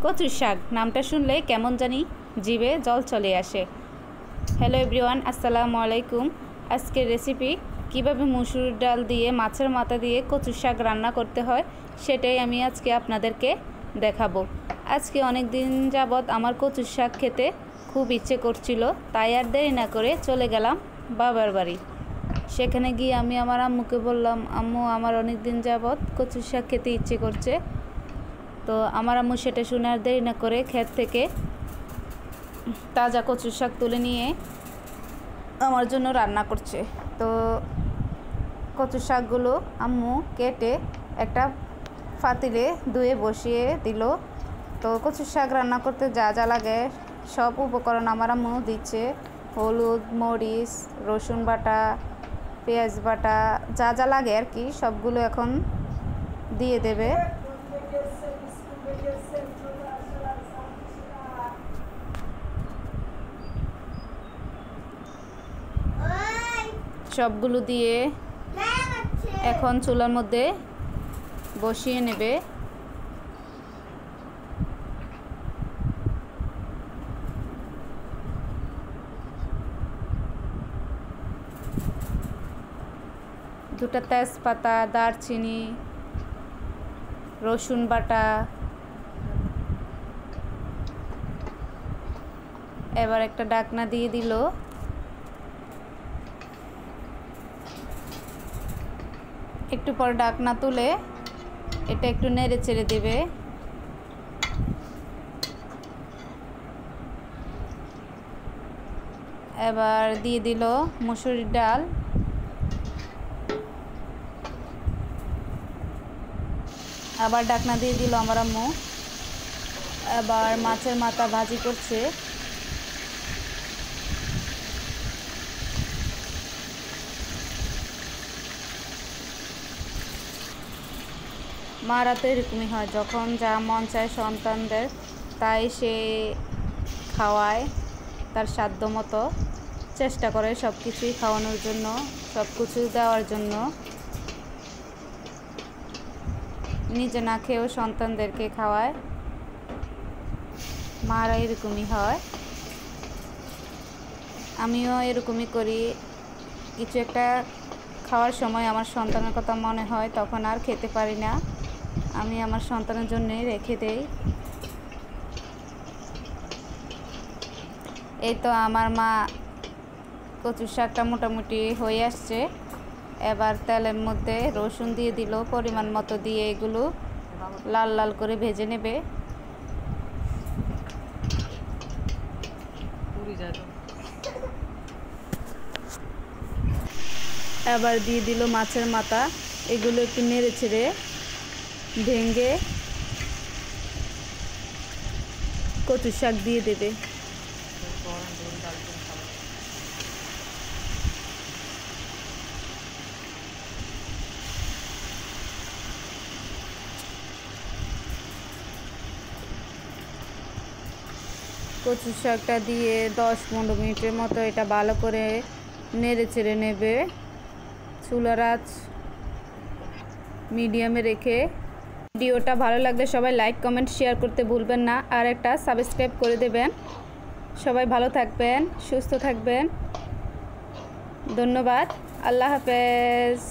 কচুর শাক নামটা শুনলে কেমন জানি জিভে জল চলে আসে। হ্যালো এভরিওয়ান, আসসালামু আলাইকুম। আজকের রেসিপি কিভাবে মসুর ডাল দিয়ে মাছের মাথা দিয়ে কচুর শাক রান্না করতে হয় সেটাই আমি আজকে আপনাদেরকে দেখাবো। আজকে অনেক দিন যাবৎ আমার কচুর শাক খেতে খুব ইচ্ছে করছিল, তাই আর দেরি না করে চলে গেলাম বাবার বাড়ি। সেখানে গিয়ে আমি আমার আম্মুকে বললাম, আম্মু আমার অনেক দিন যাবৎ কচুর শাক খেতে ইচ্ছে করছে। তো আমার আম্মু সেটা শুনে আর দেরি না করে ক্ষেত থেকে তাজা কচুর শাক তুলে নিয়ে আমার জন্য রান্না করছে। তো কচুর শাকগুলো আম্মু কেটে একটা পাতিলে ধুয়ে বসিয়ে দিল। তো কচুর শাক রান্না করতে যা যা লাগে সব উপকরণ আমার আম্মু দিচ্ছে। হলুদ, মরিচ, রসুন বাটা, পেঁয়াজ বাটা, যা যা লাগে আর কি সবগুলো এখন দিয়ে দেবে। সবগুলো দিয়ে এখন চুলার মধ্যে বসিয়ে নেবে। দুটা তেজপাতা, দারচিনি, রসুন বাটা, এবার একটা ঢাকনা দিয়ে দিল। একটু পর ঢাকনা তুলে এটা একটু নেড়ে চেড়ে দেবে। এবার দিয়ে দিল মসুরির ডাল, আবার ঢাকনা দিয়ে দিল আমার আম্মু। এবার মাছের মাথা ভাজি করছে। মারা তো এরকমই হয়, যখন যা মন চায় সন্তানদের তাই সে খাওয়ায়, তার সাধ্য মতো চেষ্টা করে সব কিছুই খাওয়ানোর জন্য, সব কিছু দেওয়ার জন্য। নিজে না খেয়েও সন্তানদেরকে খাওয়ায়। মারা এরকমই হয়, আমিও এরকমই করি। কিছু একটা খাওয়ার সময় আমার সন্তানের কথা মনে হয়, তখন আর খেতে পারি না, আমি আমার সন্তানের জন্যই রেখে দেই। এই তো আমার মা কচুর শাকটা মোটামুটি হয়ে আসছে। এবার তেলের মধ্যে রসুন দিয়ে দিল পরিমাণ মতো, দিয়ে এগুলো লাল লাল করে ভেজে নেবে। এবার দিয়ে দিল মাছের মাথা, এগুলো একটু নেড়ে ছেড়ে ভেঙে কচুর শাক দিয়ে দেবে। কচুর শাকটা দিয়ে 10-15 মিনিটের মতো এটা ভালো করে নেড়ে চেড়ে নেবে, চুলার আঁচ মিডিয়ামে রেখে। ভিডিওটা ভালো লাগলে সবাই লাইক, কমেন্ট, শেয়ার করতে ভুলবেন না, আর একটা সাবস্ক্রাইব করে দেবেন। সবাই ভালো থাকবেন, সুস্থ থাকবেন। ধন্যবাদ, আল্লাহ হাফেজ।